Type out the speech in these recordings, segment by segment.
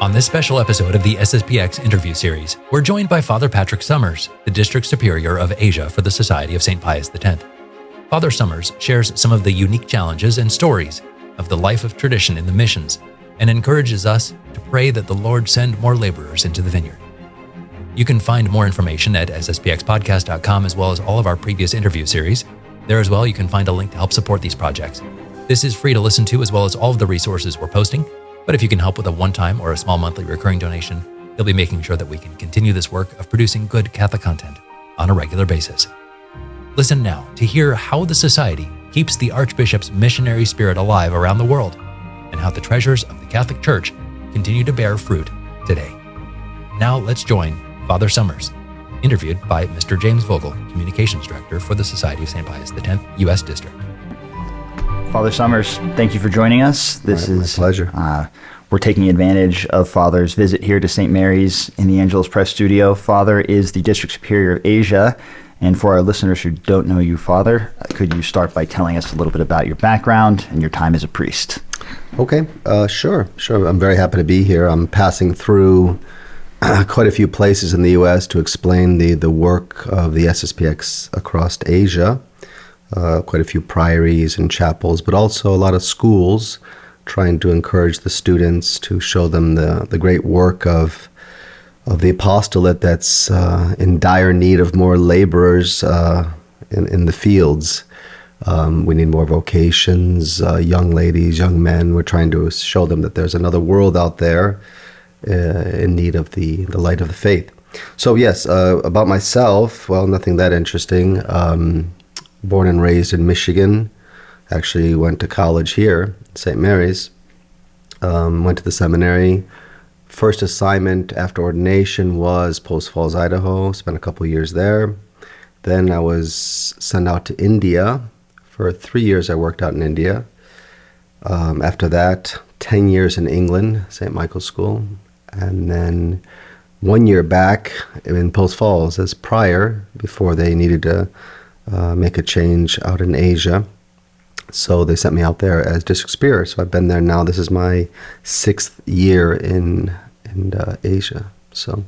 On this special episode of the SSPX Interview Series, we're joined by Father Patrick Summers, the District Superior of Asia for the Society of St. Pius X. Father Summers shares some of the unique challenges and stories of the life of tradition in the missions and encourages us to pray that the Lord send more laborers into the vineyard. You can find more information at sspxpodcast.com as well as all of our previous interview series. There as well, you can find a link to help support these projects. This is free to listen to as well as all of the resources we're posting. But if you can help with a one-time or a small monthly recurring donation, you'll be making sure that we can continue this work of producing good Catholic content on a regular basis. Listen now to hear how the Society keeps the Archbishop's missionary spirit alive around the world and how the treasures of the Catholic Church continue to bear fruit today. Now let's join Father Summers, interviewed by Mr. James Vogel, Communications Director for the Society of St. Pius X, U.S. District. Father Summers, thank you for joining us. This is my pleasure. We're taking advantage of Father's visit here to St. Mary's in the Angelus Press Studio. Father is the District Superior of Asia. And for our listeners who don't know you, Father, could you start by telling us a little bit about your background and your time as a priest? Okay, sure. I'm very happy to be here. I'm passing through quite a few places in the U.S. to explain the work of the SSPX across Asia. Quite a few priories and chapels, but also a lot of schools, trying to encourage the students to show them the great work of the apostolate that's in dire need of more laborers in the fields. We need more vocations, young ladies, young men. We're trying to show them that there's another world out there in need of the light of the faith. So yes, about myself, well, nothing that interesting. Born and raised in Michigan, actually went to college here, St. Mary's, went to the seminary. First assignment after ordination was Post Falls, Idaho, spent a couple years there. Then I was sent out to India. For 3 years I worked out in India. After that, 10 years in England, St. Michael's School. And then 1 year back in Post Falls as prior, before they needed to make a change out in Asia. So they sent me out there as district superior. So I've been there now. This is my 6th year in Asia. So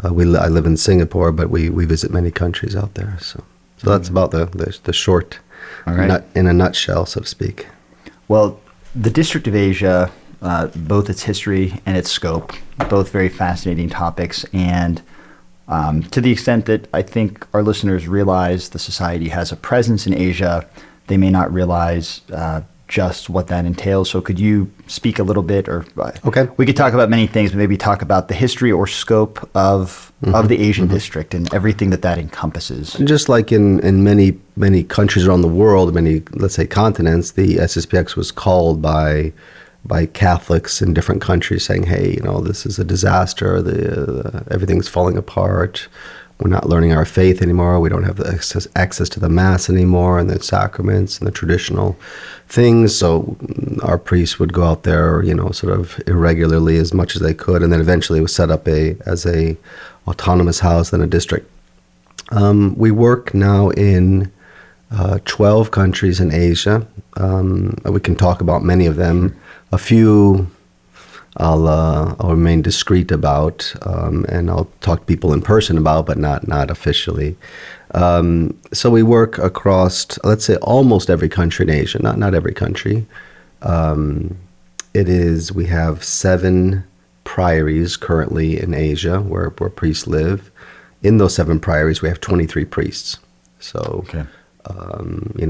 I live in Singapore, but we visit many countries out there. So that's about the short, right. In a nutshell, so to speak. Well, the District of Asia, both its history and its scope, both very fascinating topics. And to the extent that I think our listeners realize the Society has a presence in Asia, they may not realize just what that entails. So could you speak a little bit, or okay. We could talk about many things, but maybe talk about the history or scope of the Asian district and everything that encompasses. Just like in many countries around the world, many, let's say, continents, the SSPX was called by Catholics in different countries saying, hey, this is a disaster, everything's falling apart, we're not learning our faith anymore, we don't have the access to the Mass anymore and the sacraments and the traditional things. So our priests would go out there, sort of irregularly as much as they could, and then eventually it was set up as a autonomous house, then a district. We work now in 12 countries in Asia. We can talk about many of them. A few I'll remain discreet about, and I'll talk to people in person about, but not officially. So we work across, let's say, almost every country in Asia. Not every country. We have 7 priories currently in Asia where priests live. In those 7 priories, we have 23 priests. So, okay.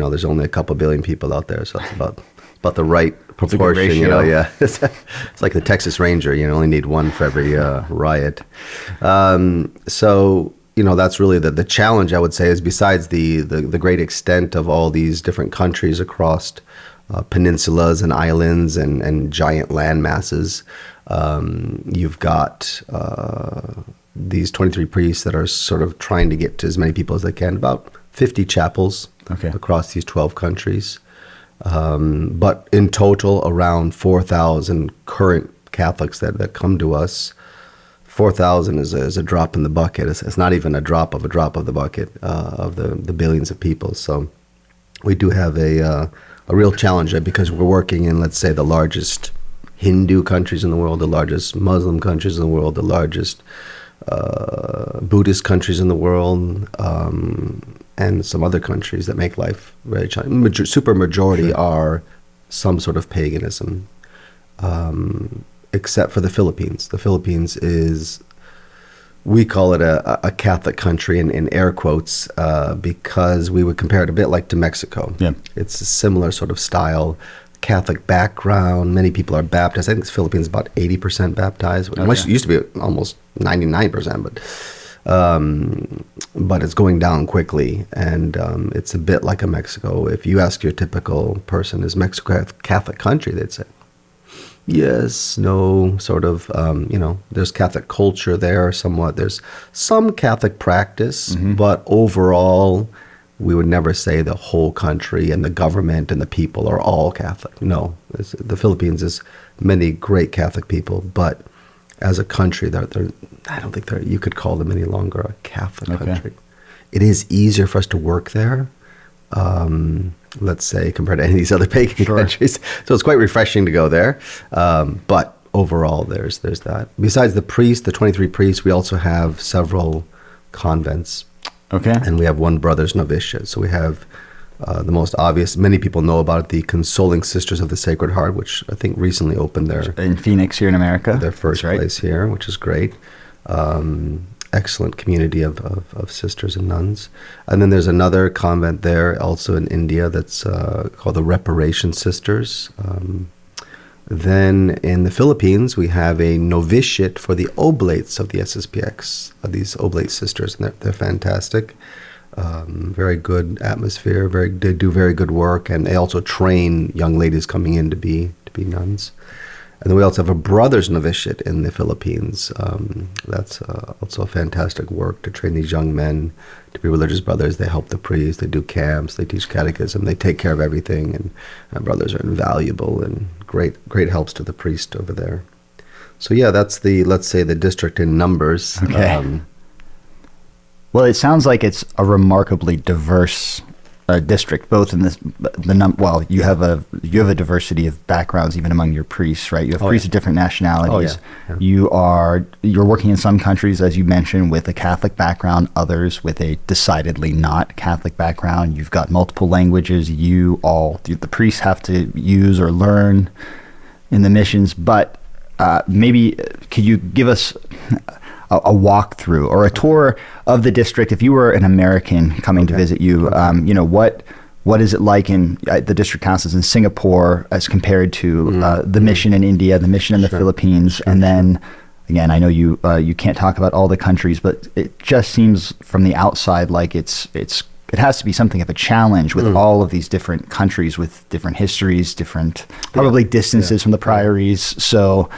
There's only a couple billion people out there, so it's about the right proportion. Yeah. It's like the Texas Ranger. You only need one for every riot. So that's really the challenge, I would say, is besides the great extent of all these different countries across peninsulas and islands and giant land masses. You've got these 23 priests that are sort of trying to get to as many people as they can, about 50 chapels across these 12 countries. But in total, around 4,000 current Catholics that come to us. 4,000 is a drop in the bucket. It's not even a drop of the bucket of the billions of people. So we do have a real challenge there because we're working in, let's say, the largest Hindu countries in the world, the largest Muslim countries in the world, the largest Buddhist countries in the world, and some other countries that make life very challenging. Super majority are some sort of paganism, except for the Philippines. The Philippines is, we call it a Catholic country in air quotes, because we would compare it a bit like to Mexico. Yeah. It's a similar sort of style, Catholic background. Many people are baptized. I think the Philippines is about 80% baptized. Okay. It used to be almost 99%, but it's going down quickly, and it's a bit like a Mexico. If you ask your typical person, is Mexico a Catholic country? They'd say, yes, no, sort of, there's Catholic culture there somewhat. There's some Catholic practice, but overall, we would never say the whole country and the government and the people are all Catholic. No, the Philippines is many great Catholic people, but as a country, they're I don't think you could call them any longer a Catholic country. It is easier for us to work there, let's say, compared to any of these other pagan countries. So it's quite refreshing to go there. But overall, there's that. Besides the 23 priests, we also have several convents. Okay. And we have one brother's novitiate. So we have the most obvious, many people know about it, the Consoling Sisters of the Sacred Heart, which I think recently opened in Phoenix here in America. Their first place here, which is great. Excellent community of sisters and nuns. And then there's another convent there also in India that's called the Reparation Sisters. Then in the Philippines, we have a novitiate for the oblates of the SSPX, these oblate sisters, and they're fantastic. Very good atmosphere. They do very good work, and they also train young ladies coming in to be nuns. And then we also have a brother's novitiate in the Philippines. That's also a fantastic work to train these young men to be religious brothers. They help the priests, they do camps, they teach catechism, they take care of everything, and brothers are invaluable and great helps to the priest over there. So yeah, that's let's say the district in numbers. Okay. Well, it sounds like it's a remarkably diverse district, both in this you have a diversity of backgrounds even among your priests, right? You have priests of different nationalities. You're working in some countries, as you mentioned, with a Catholic background, others with a decidedly not Catholic background. You've got multiple languages the priests have to use or learn in the missions, but maybe could you give us a walkthrough or a tour of the district if you were an American coming to visit you? What is it like in the district councils in Singapore as compared to the mission in India, the mission in the Philippines, and then again, I know you can't talk about all the countries, but it just seems from the outside like it has to be something of a challenge with all of these different countries with different histories, different probably distances from the Priories. So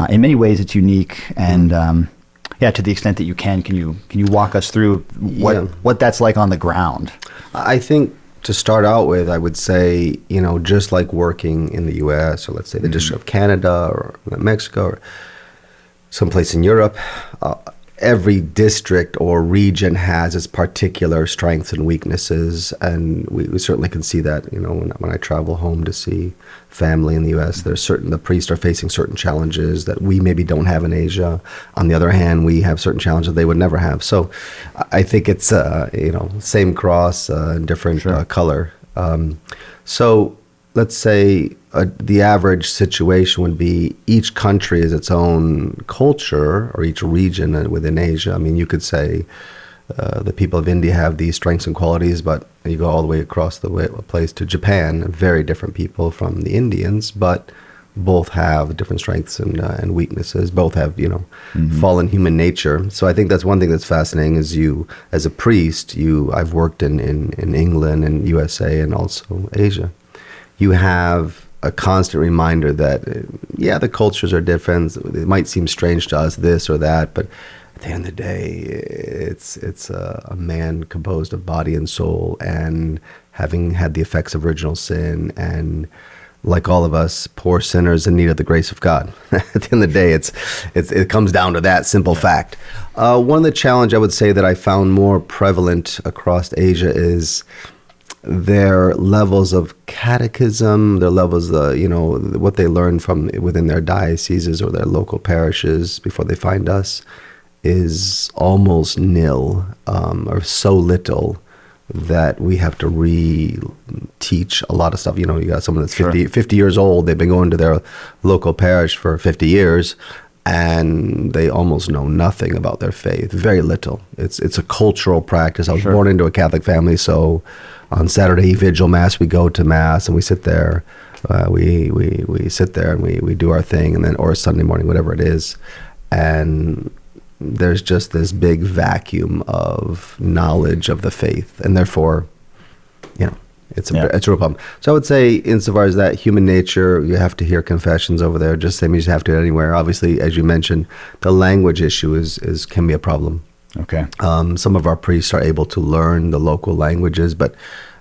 in many ways, it's unique and. To the extent that you can you walk us through what that's like on the ground? I think to start out with, I would say, just like working in the U.S. or let's say the District of Canada or Mexico or someplace in Europe, every district or region has its particular strengths and weaknesses, and we certainly can see that. When I travel home to see family in the U.S., the priests are facing certain challenges that we maybe don't have in Asia. On the other hand, we have certain challenges they would never have. So, I think it's same cross, different color. So let's say the average situation would be each country is its own culture, or each region within Asia. I mean, you could say the people of India have these strengths and qualities, but you go all the way across the place to Japan, very different people from the Indians, but both have different strengths and weaknesses. Both have, fallen human nature. So I think that's one thing that's fascinating is you, as a priest, I've worked in England and USA and also Asia. You have a constant reminder that, the cultures are different. It might seem strange to us, this or that, but at the end of the day, it's a man composed of body and soul, and having had the effects of original sin, and like all of us, poor sinners in need of the grace of God. At the end of the day, it comes down to that simple fact. One of the challenges I would say that I found more prevalent across Asia is their levels of catechism, their levels, what they learn from within their dioceses or their local parishes before they find us is almost nil, or so little that we have to re-teach a lot of stuff. You got someone that's 50 years old, they've been going to their local parish for 50 years, and they almost know nothing about their faith, very little. It's a cultural practice. I was born into a Catholic family, so on Saturday Vigil Mass, we go to Mass and we sit there. We sit there and we do our thing, and then, or Sunday morning, whatever it is, and there's just this big vacuum of knowledge of the faith, and therefore, it's a real problem. So I would say, insofar as that, human nature, you have to hear confessions over there, just the same as you have to anywhere. Obviously, as you mentioned, the language issue can be a problem. Okay. Some of our priests are able to learn the local languages, but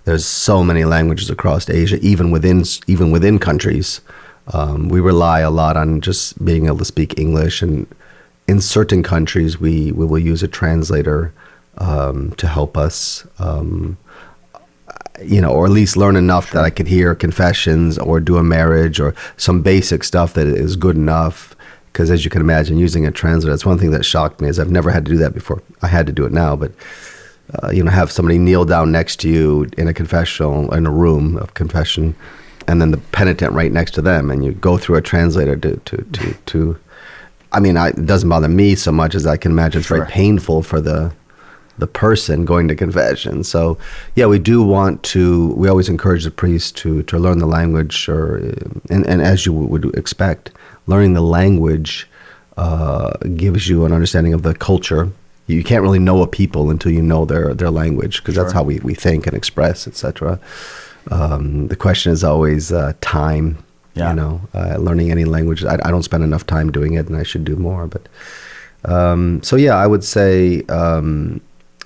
there's so many languages across Asia, even within countries. We rely a lot on just being able to speak English, and in certain countries, we will use a translator to help us, or at least learn enough that I could hear confessions or do a marriage or some basic stuff that is good enough. Because as you can imagine, using a translator, that's one thing that shocked me, is I've never had to do that before. I had to do it now, but have somebody kneel down next to you in a confessional, in a room of confession, and then the penitent right next to them, and you go through a translator to it doesn't bother me so much as I can imagine it's very painful for the person going to confession. So, yeah, we always encourage the priest to learn the language, and as you would expect, learning the language gives you an understanding of the culture. You can't really know a people until you know their language, because that's how we think and express, etc. The question is always time. Yeah. Learning any language. I don't spend enough time doing it, and I should do more. But I would say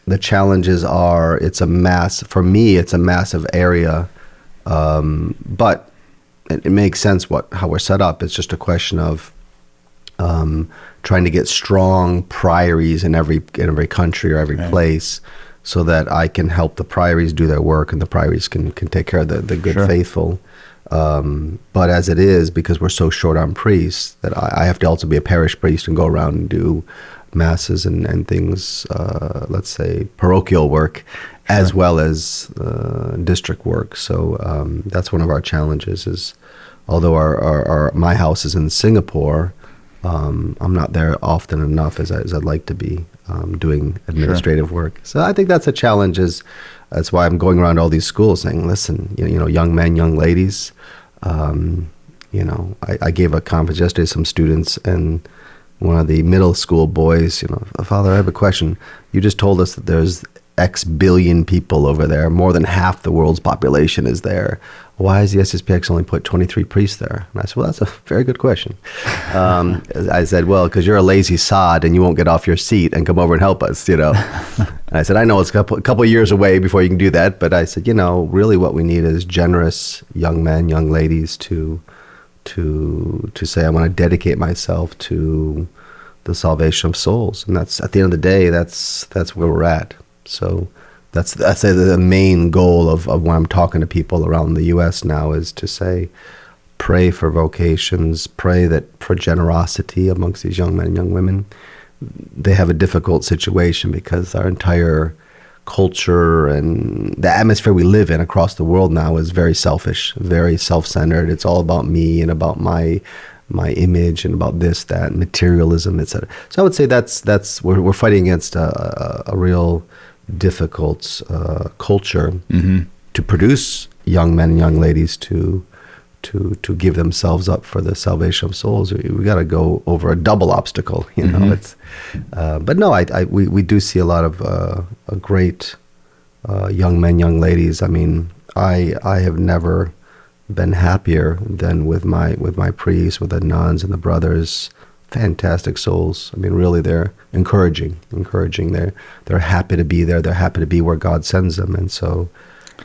the challenges are, for me, it's a massive area, but it makes sense how we're set up. It's just a question of trying to get strong priories in every country or every place, so that I can help the priories do their work, and the priories can take care of the good faithful. But as it is, because we're so short on priests, that I have to also be a parish priest and go around and do masses and things, let's say parochial work, as well as district work. So that's one of our challenges, is although my house is in Singapore, I'm not there often enough as I'd like to be, doing administrative work. So I think that's a challenge. That's why I'm going around all these schools saying, listen, young men, young ladies, I gave a conference yesterday to some students, and one of the middle school boys, Father, I have a question. You just told us that there's X billion people over there. More than half the world's population is there. Why has the SSPX only put 23 priests there? And I said, well, that's a very good question. I said, well, because you're a lazy sod and you won't get off your seat and come over and help us, And I said, I know it's a couple of years away before you can do that. But I said, really what we need is generous young men, young ladies to say, I want to dedicate myself to the salvation of souls. And that's, at the end of the day, that's where we're at. So that's the main goal of when I'm talking to people around the U.S. now, is to say, pray for vocations, pray for generosity amongst these young men and young women. They have a difficult situation because our entire culture and the atmosphere we live in across the world now is very selfish, very self-centered. It's all about me and about my image and about this, that, materialism, etc. So I would say that's we're fighting against a real difficult culture to produce young men and young ladies to give themselves up for the salvation of souls. We got to go over a double obstacle, It's, but no, we do see a lot of great young men, young ladies. I mean, I have never been happier than with my priests, with the nuns and the brothers. Fantastic souls. I mean, really, they're encouraging. They're happy to be there. They're happy to be where God sends them, and so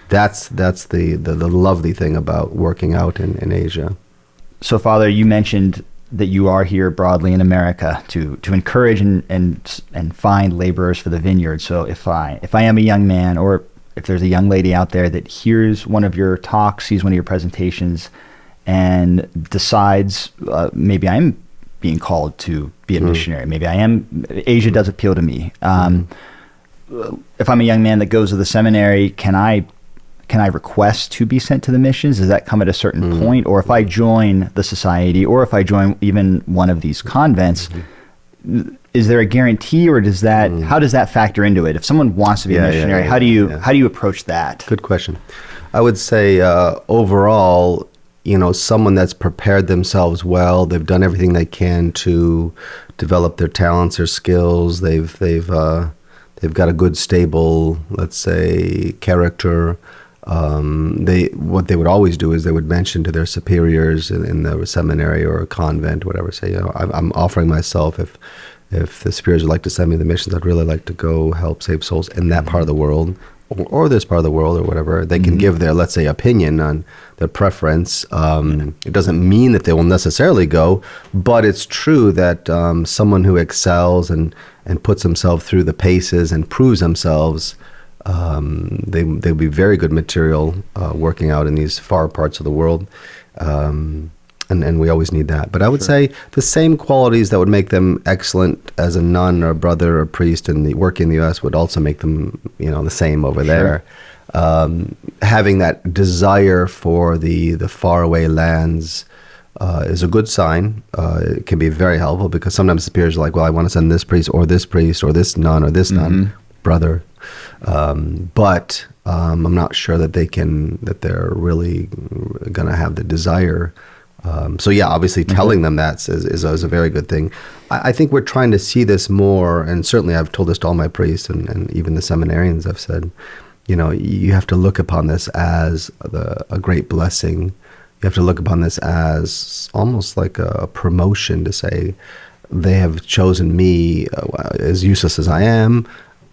that's the lovely thing about working out in Asia. So, Father, you mentioned that you are here broadly in America to encourage and find laborers for the vineyard. So, if I am a young man, or if there's a young lady out there that hears one of your talks, sees one of your presentations, and decides maybe I'm being called to be a missionary, maybe I am, Asia does appeal to me. If I'm a young man that goes to the seminary, can I request to be sent to the missions? Does that come at a certain point? Or if I join the society, or if I join even one of these convents, is there a guarantee, or does that, how does that factor into it? If someone wants to be a missionary, how do you approach that? Good question. I would say overall, someone that's prepared themselves well, they've done everything they can to develop their talents, their skills, they've got a good, stable, let's say, character. What they would always do is they would mention to their superiors in the seminary or a convent, whatever, say, I'm offering myself, if the superiors would like to send me to the missions, I'd really like to go help save souls in that part of the world, or this part of the world, or whatever. They can give their, let's say, opinion on their preference. It doesn't mean that they will necessarily go, but it's true that someone who excels and puts himself through the paces and proves themselves, they'll be very good material working out in these far parts of the world. And we always need that. But I would say the same qualities that would make them excellent as a nun or a brother or priest working in the U.S. would also make them, the same over there. Having that desire for the faraway lands is a good sign. It can be very helpful, because sometimes superiors are like, well, I want to send this priest or this nun or this nun, brother. But I'm not sure that they're really going to have the desire. Obviously telling them that is a very good thing. I think we're trying to see this more, and certainly I've told this to all my priests and even the seminarians. I've said, you have to look upon this as a great blessing. You have to look upon this as almost like a promotion, to say, they have chosen me, as useless as I am.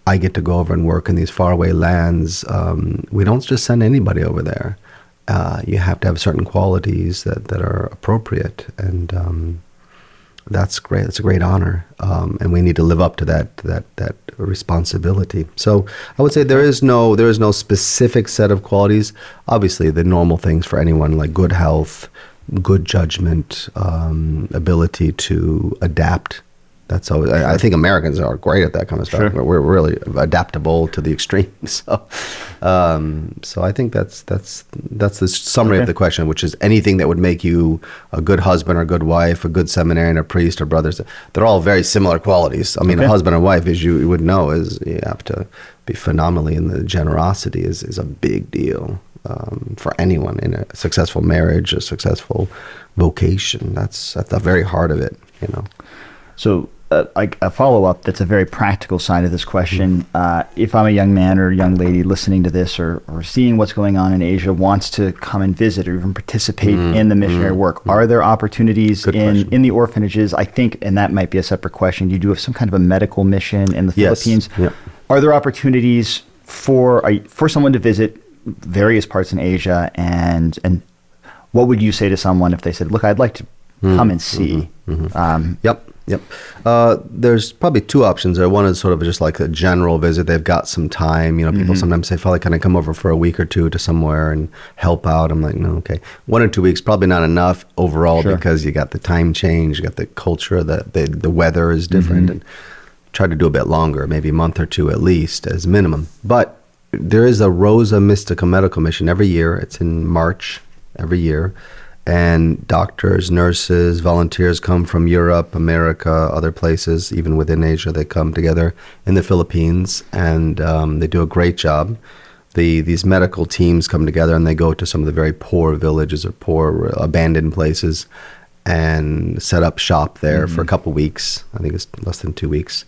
I get to go over and work in these faraway lands. We don't just send anybody over there. You have to have certain qualities that are appropriate, and that's great. It's a great honor, and we need to live up to that responsibility. So I would say there is no specific set of qualities. Obviously, the normal things for anyone, like good health, good judgment, ability to adapt. That's always, I think Americans are great at that kind of stuff. Sure. We're really adaptable to the extremes. So I think that's the summary of the question, which is anything that would make you a good husband or good wife, a good seminarian, a priest or brothers. They're all very similar qualities. I mean, a husband and wife, as you would know, is you have to be phenomenally, and the generosity is a big deal for anyone in a successful marriage, a successful vocation. That's at the very heart of it, So a follow-up that's a very practical side of this question. If I'm a young man or young lady listening to this, or seeing what's going on in Asia, wants to come and visit or even participate in the missionary work, are there opportunities in the orphanages? I think, and that might be a separate question, you do have some kind of a medical mission in the Philippines. Yep. Are there opportunities for someone to visit various parts in Asia, and what would you say to someone if they said, look, I'd like to come and see? Yep. There's probably two options there. One is sort of just like a general visit. They've got some time. People sometimes say, Father, can I come over for a week or two to somewhere and help out? I'm like, no, okay. 1 or 2 weeks, probably not enough overall, because you got the time change, you got the culture, the weather is different. And try to do a bit longer, maybe a month or two at least as minimum. But there is a Rosa Mystica medical mission every year. It's in March every year. And doctors, nurses, volunteers come from Europe, America, other places, even within Asia. They come together in the Philippines, and they do a great job. These medical teams come together, and they go to some of the very poor villages or poor abandoned places and set up shop there for a couple weeks. I think it's less than 2 weeks.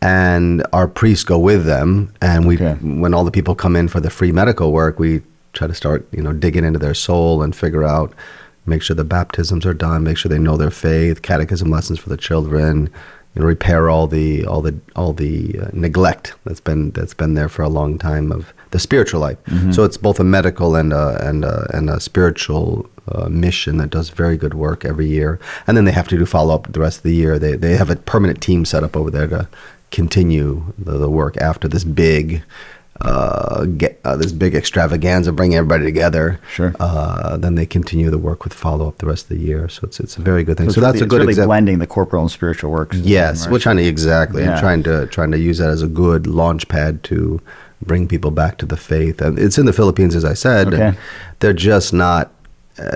And our priests go with them, and when all the people come in for the free medical work, we try to start, digging into their soul and figure out, make sure the baptisms are done, make sure they know their faith, catechism lessons for the children, repair all the neglect that's been there for a long time of the spiritual life. So it's both a medical and a spiritual mission that does very good work every year. And then they have to do follow up the rest of the year. They have a permanent team set up over there to continue the work after this big get this big extravaganza, bring everybody together. Sure. Then they continue the work with follow-up the rest of the year. So it's a very good thing. So it's that's a good really example. blending the corporal and spiritual works. Yes, Right? we're trying to exactly. Yeah. And trying to use that as a good launch pad to bring people back to the faith. And it's in the Philippines, as I said. Okay. And they're just not.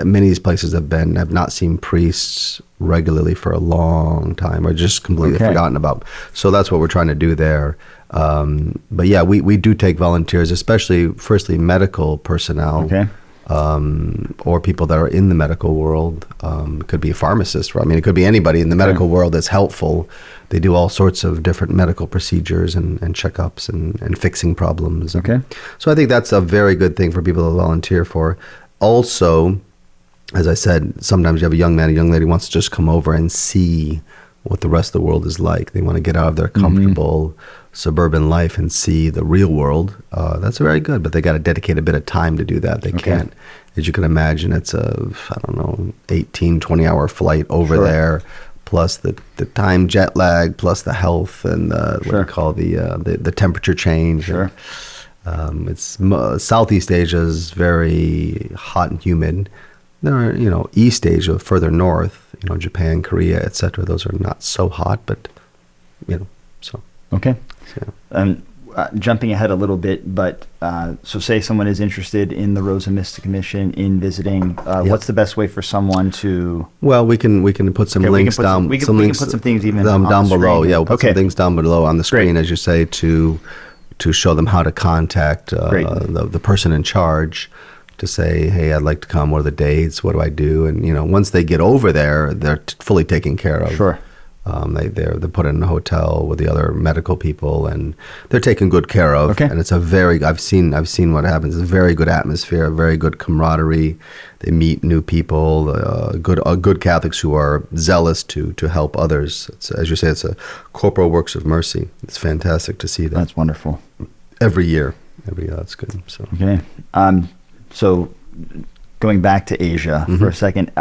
Many of these places have not seen priests regularly for a long time, or just completely forgotten about. So that's what we're trying to do there. But yeah, we do take volunteers, especially firstly medical personnel. Okay. Or people that are in the medical world. It could be a pharmacist. I mean, it could be anybody in the medical world that's helpful. They do all sorts of different medical procedures and checkups and fixing problems. Okay. So I think that's a very good thing for people to volunteer for. Also, as I said, sometimes you have a young man, a young lady wants to just come over and see what the rest of the world is like. They want to get out of their comfortable suburban life and see the real world. That's very good, but they got to dedicate a bit of time to do that. They can't, as you can imagine, it's a, 18, 20-hour flight over there, plus the time jet lag, plus the health and what you call the temperature change. Sure. It's Southeast Asia is very hot and humid. There are, East Asia, further north, Japan, Korea, etc. Those are not so hot, but, so. Okay. So. Jumping ahead a little bit, but so say someone is interested in the Rosa Mystica mission, in visiting. What's the best way for someone to? Well, we can put some links down. We can put some things even down the below. Screen. Yeah, we'll put some things down below on the screen, as you say, to show them how to contact the person in charge. To say, hey, I'd like to come. What are the dates? What do I do? And once they get over there, they're fully taken care of. Sure. They're put in a hotel with the other medical people, and they're taken good care of. Okay. And it's I've seen what happens. It's a very good atmosphere, a very good camaraderie. They meet new people, good Catholics who are zealous to help others. It's, as you say, it's a corporal works of mercy. It's fantastic to see that. That's wonderful. Every year, that's good. So. Okay. So going back to Asia for a second,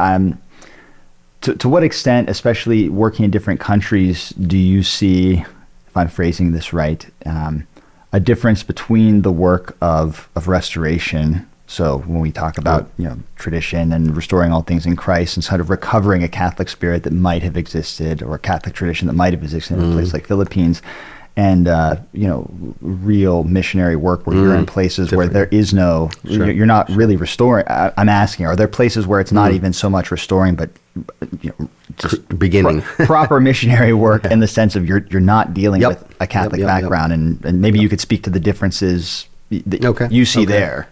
to what extent, especially working in different countries, do you see, if I'm phrasing this right, a difference between the work of restoration? So when we talk about tradition and restoring all things in Christ and sort of recovering a Catholic spirit that might have existed, or a Catholic tradition that might have existed in a place like Philippines, and real missionary work where you're in places where there is no, you're not really restoring. I'm asking, are there places where it's not even so much restoring, but just beginning proper missionary work in the sense of you're not dealing with a Catholic background, and maybe you could speak to the differences that you see there.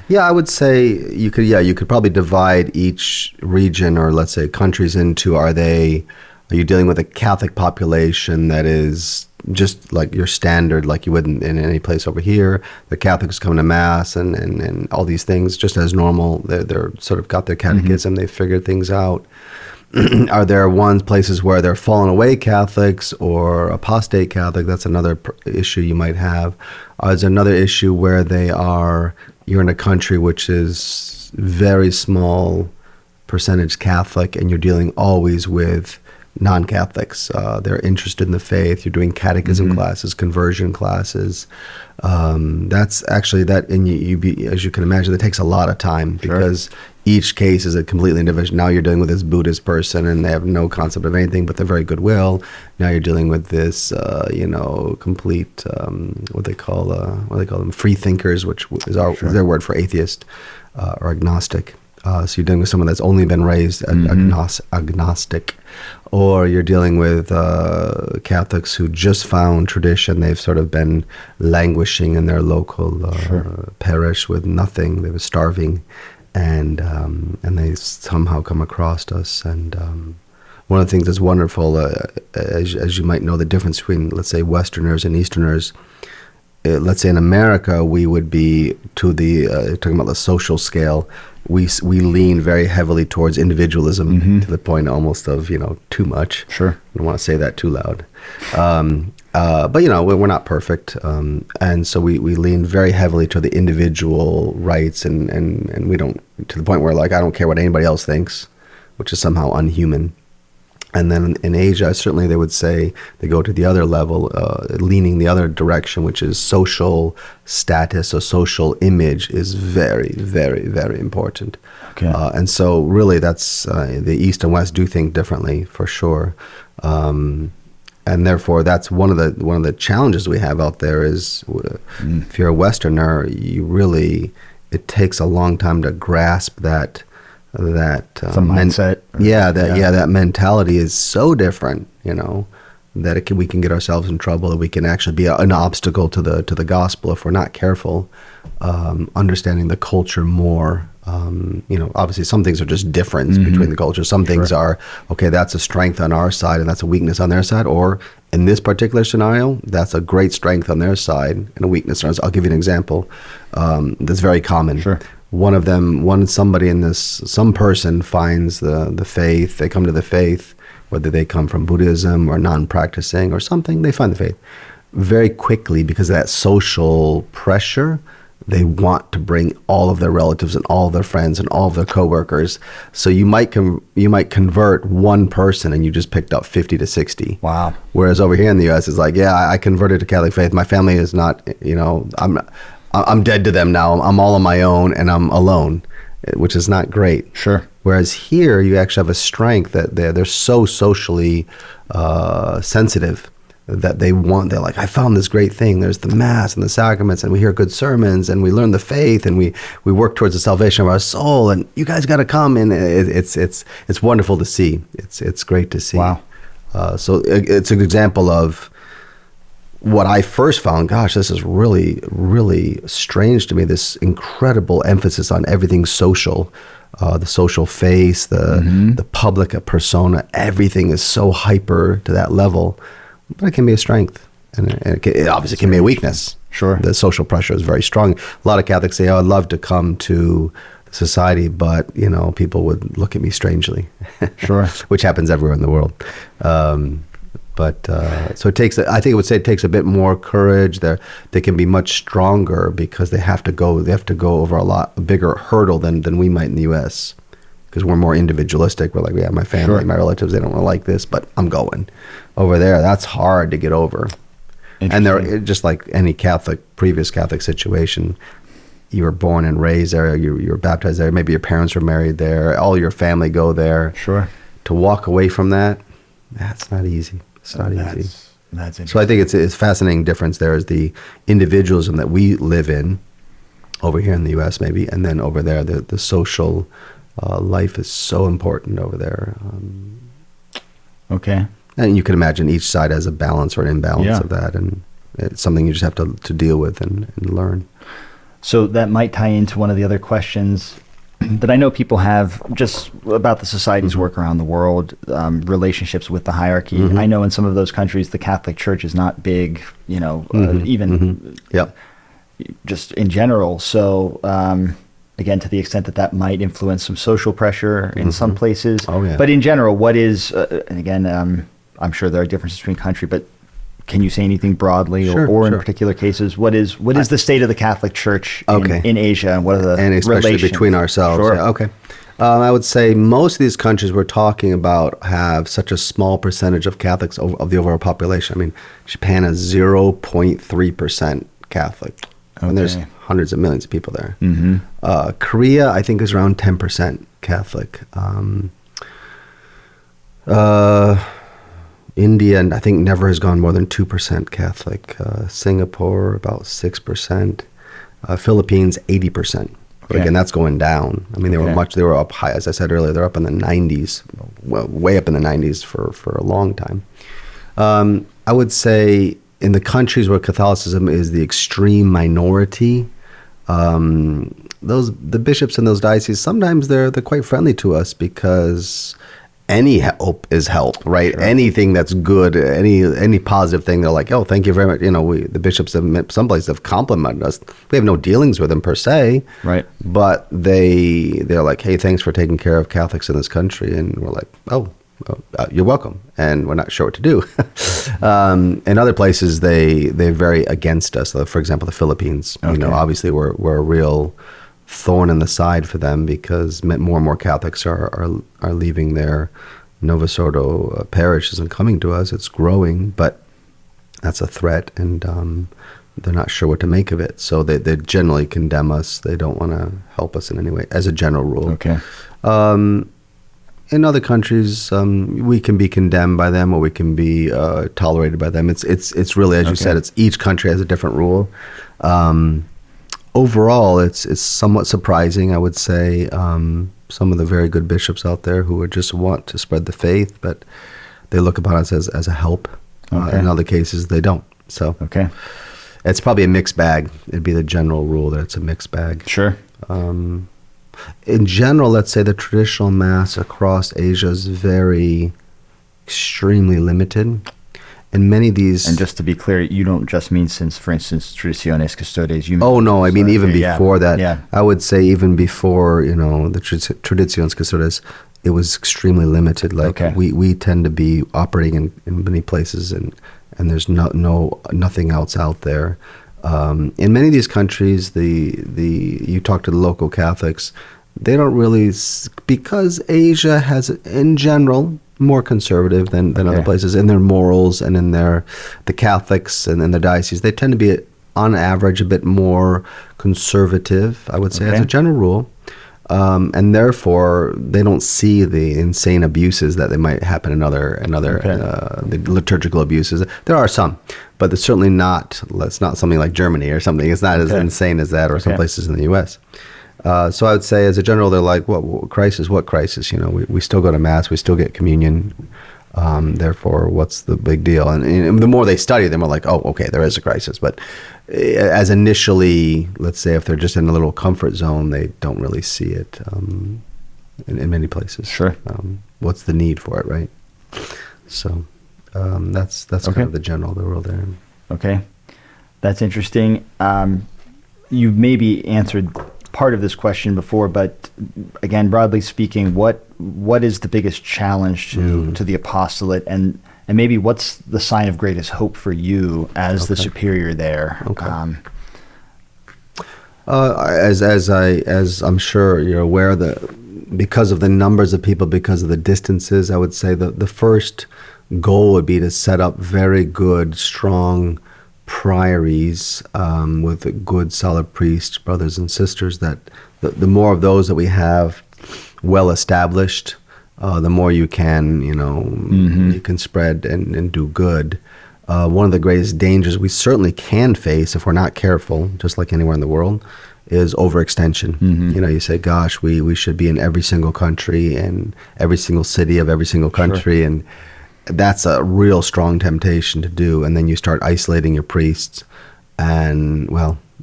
Yeah, I would say you could probably divide each region, or let's say countries, into are you dealing with a Catholic population that is just like your standard, like you would in any place over here? The Catholics come to Mass and all these things just as normal. They're sort of got their catechism, they've figured things out. Are there places where they're fallen away Catholics or apostate Catholic? That's another issue you might have. There's another issue where you're in a country which is very small percentage Catholic, and you're dealing always with non-Catholics. They're interested in the faith. You're doing catechism classes, conversion classes. That's actually as you can imagine, it takes a lot of time because each case is a completely individual. Now you're dealing with this Buddhist person, and they have no concept of anything, but they're very goodwill. Now you're dealing with this, complete what they call them, free thinkers, which is their word for atheist or agnostic. So you're dealing with someone that's only been raised agnostic, or you're dealing with Catholics who just found tradition. They've sort of been languishing in their local parish with nothing. They were starving, and they somehow come across us. And one of the things that's wonderful, as you might know, the difference between, let's say, Westerners and Easterners. Let's say in America, we would be talking about the social scale. We lean very heavily towards individualism to the point almost of too much. Sure, I don't want to say that too loud, but we're not perfect, and so we lean very heavily to the individual rights, and we don't, to the point where I don't care what anybody else thinks, which is somehow unhuman. And then in Asia, certainly they would say they go to the other level, leaning the other direction, which is social status or social image is very, very, very important. Okay. And so really that's the East and West do think differently for sure. And therefore that's one of the challenges we have out there is if you're a Westerner, it takes a long time to grasp that mindset. That mentality is so different, that we can get ourselves in trouble, that we can actually be an obstacle to the gospel if we're not careful, understanding the culture more. Obviously some things are just difference between the cultures. Some things are, okay, that's a strength on our side and that's a weakness on their side, or in this particular scenario, that's a great strength on their side and a weakness on ours. I'll give you an example that's very common. Sure. Some person finds the faith, they come to the faith, whether they come from Buddhism or non-practicing or something, they find the faith. Very quickly, because of that social pressure, they want to bring all of their relatives and all of their friends and all of their coworkers. So you might convert one person and you just picked up 50 to 60. Wow. Whereas over here in the U.S., it's like, I converted to Catholic faith. My family is not, I'm dead to them now. I'm all on my own and I'm alone, which is not great. Sure. Whereas here, you actually have a strength that they're so socially sensitive that they're like, I found this great thing. There's the Mass and the sacraments, and we hear good sermons, and we learn the faith, and we work towards the salvation of our soul. And you guys got to come, and it's wonderful to see. It's great to see. Wow. So it's an example of what I first found. Gosh, this is really, really strange to me. This incredible emphasis on everything social. The social face, the public persona, everything is so hyper to that level. But it can be a strength, and it obviously can be a weakness. Sure. The social pressure is very strong. A lot of Catholics say, I'd love to come to the society, but, people would look at me strangely. Sure. Which happens everywhere in the world. So it takes, I think it would say it takes a bit more courage. They can be much stronger because they have to go over a bigger hurdle than we might in the U.S. because we're more individualistic. We're like, my family, my relatives, they don't really like this, but I'm going. Over there, that's hard to get over. And they're just like any previous Catholic situation. You were born and raised there, you were baptized there, maybe your parents were married there, all your family go there. Sure. To walk away from that's not easy. It's not easy. That's interesting. So I think it's a fascinating difference there is the individualism that we live in over here in the U.S. maybe, and then over there, the social life is so important over there. Okay. And you can imagine each side has a balance or an imbalance of that, and it's something you just have to deal with and learn. So that might tie into one of the other questions that I know people have just about the society's work around the world, relationships with the hierarchy. I know in some of those countries, the Catholic Church is not big, even just in general. So, again, to the extent that might influence some social pressure in some places. Oh, yeah. But in general, what is, and again, I'm sure there are differences between country, but can you say anything broadly or in particular cases? What is the state of the Catholic Church in Asia, and what are the and especially relations between ourselves? Sure. Yeah, okay. I would say most of these countries we're talking about have such a small percentage of Catholics of the overall population. I mean, Japan is 0.3% Catholic, and there's hundreds of millions of people there. Korea, I think, is around 10% Catholic. India, I think, never has gone more than 2% Catholic. Singapore, about 6%. Philippines, 80%. But again, that's going down. I mean, they were up high. As I said earlier, they're up in the 90s, way up in the 90s for a long time. I would say in the countries where Catholicism is the extreme minority, the bishops in those dioceses, sometimes they're quite friendly to us because any help is help, right? Sure. Anything that's good, any positive thing, they're like, oh, thank you very much. The bishops some places have complimented us. We have no dealings with them per se, right? But they're like, hey, thanks for taking care of Catholics in this country, and we're like, oh, you're welcome, and we're not sure what to do. In other places, they're very against us. For example, the Philippines. Okay. Obviously, we're a real thorn in the side for them because more and more Catholics are leaving their Novus Ordo parish isn't coming to us. It's growing, but that's a threat, and they're not sure what to make of it. So they generally condemn us. They don't want to help us in any way, as a general rule. Okay. In other countries, we can be condemned by them, or we can be tolerated by them. It's really, as you said, it's each country has a different rule. Overall, it's somewhat surprising, I would say. Some of the very good bishops out there who would just want to spread the faith, but they look upon us as a help. In other cases, they don't. So it's probably a mixed bag. It'd be the general rule that it's a mixed bag. Sure. In general, let's say the traditional Mass across Asia is extremely limited. And many of these... And just to be clear, you don't just mean since, for instance, Traditiones Custodes. You oh, no, I mean even before that. Yeah. I would say even before, the Traditiones Custodes, it was extremely limited. Like we tend to be operating in many places, and there's nothing else out there. In many of these countries, you talk to the local Catholics, they don't really, because Asia has, in general, more conservative than other places in their morals and in the Catholics and in the diocese. They tend to be, on average, a bit more conservative, I would say, as a general rule. And therefore, they don't see the insane abuses that they might happen in the liturgical abuses. There are some, but it's certainly not. It's not something like Germany or something. It's not as insane as that, or some places in the U.S. So I would say, as a general, they're like, "What crisis? What crisis? We still go to Mass, we still get communion. Therefore, what's the big deal?" And the more they study, the more like, "Oh, okay, there is a crisis." But as initially, let's say, if they're just in a little comfort zone, they don't really see it in many places. Sure. What's the need for it, right? So that's kind of the rule there. Okay, that's interesting. You maybe answered part of this question before, but again, broadly speaking, what is the biggest challenge to the apostolate, and maybe what's the sign of greatest hope for you as the superior there? As I'm sure you're aware, because of the numbers of people, because of the distances, I would say the first goal would be to set up very good, strong priories with good, solid priests, brothers and sisters. That the more of those that we have well established, the more you can, you can spread and do good. One of the greatest dangers we certainly can face if we're not careful, just like anywhere in the world, is overextension. You say, gosh, we should be in every single country and every single city of every single country, and that's a real strong temptation to do. And then you start isolating your priests, and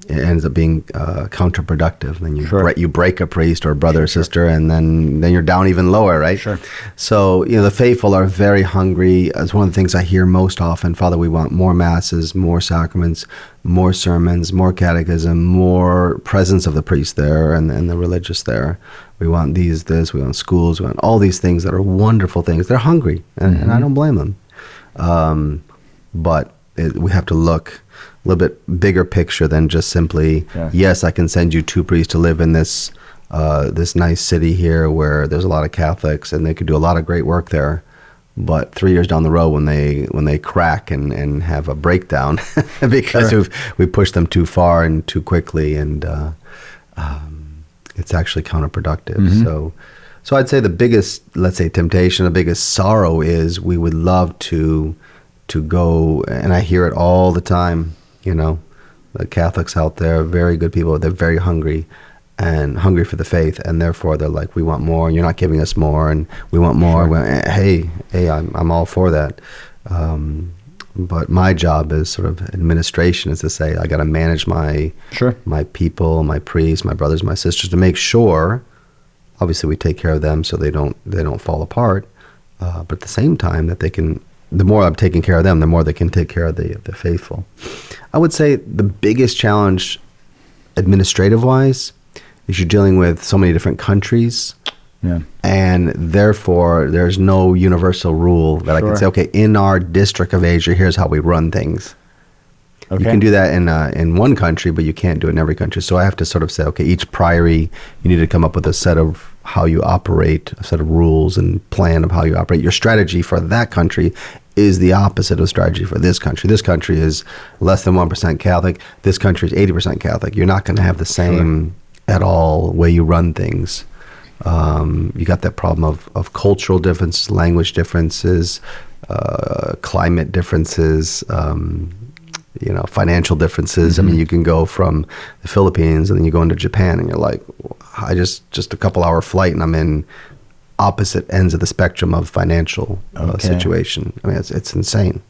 it ends up being counterproductive. Then you break a priest or a brother or sister, and then you're down even lower, right? Sure. So the faithful are very hungry. It's one of the things I hear most often: Father, we want more masses, more sacraments, more sermons, more catechism, more presence of the priest there and the religious there. We want we want schools, we want all these things that are wonderful things. They're hungry, and I don't blame them. But we have to look a little bit bigger picture than just simply, yes, I can send you 2 priests to live in this nice city here where there's a lot of Catholics, and they could do a lot of great work there. But 3 years down the road, when they crack and have a breakdown because we pushed them too far and too quickly, and it's actually counterproductive. So I'd say the biggest, let's say, temptation, the biggest sorrow is we would love to go, and I hear it all the time, the Catholics out there, very good people, they're very hungry for the faith, and therefore they're like, we want more, and you're not giving us more, and we want more. Hey, I'm all for that. But my job is sort of administration, is to say, I got to manage my people, my priests, my brothers, my sisters, to make sure, obviously we take care of them so they don't fall apart, but at the same time that they can, the more I'm taking care of them, the more they can take care of the faithful. I would say the biggest challenge administrative-wise is you're dealing with so many different countries, and therefore there's no universal rule that I can say, okay, in our district of Asia, here's how we run things. You can do that in one country, but you can't do it in every country. So I have to sort of say, okay, each priory, you need to come up with a set of how you operate, a set of rules and plan of how you operate. Your strategy for that country is the opposite of strategy for this country. This country is less than 1% Catholic. This country is 80% Catholic. You're not going to have the same at all way you run things. You got that problem of cultural differences, language differences, climate differences, financial differences. Mm-hmm. I mean, you can go from the Philippines and then you go into Japan and you're like, I just a couple hour flight and I'm in opposite ends of the spectrum of financial situation. I mean, it's insane,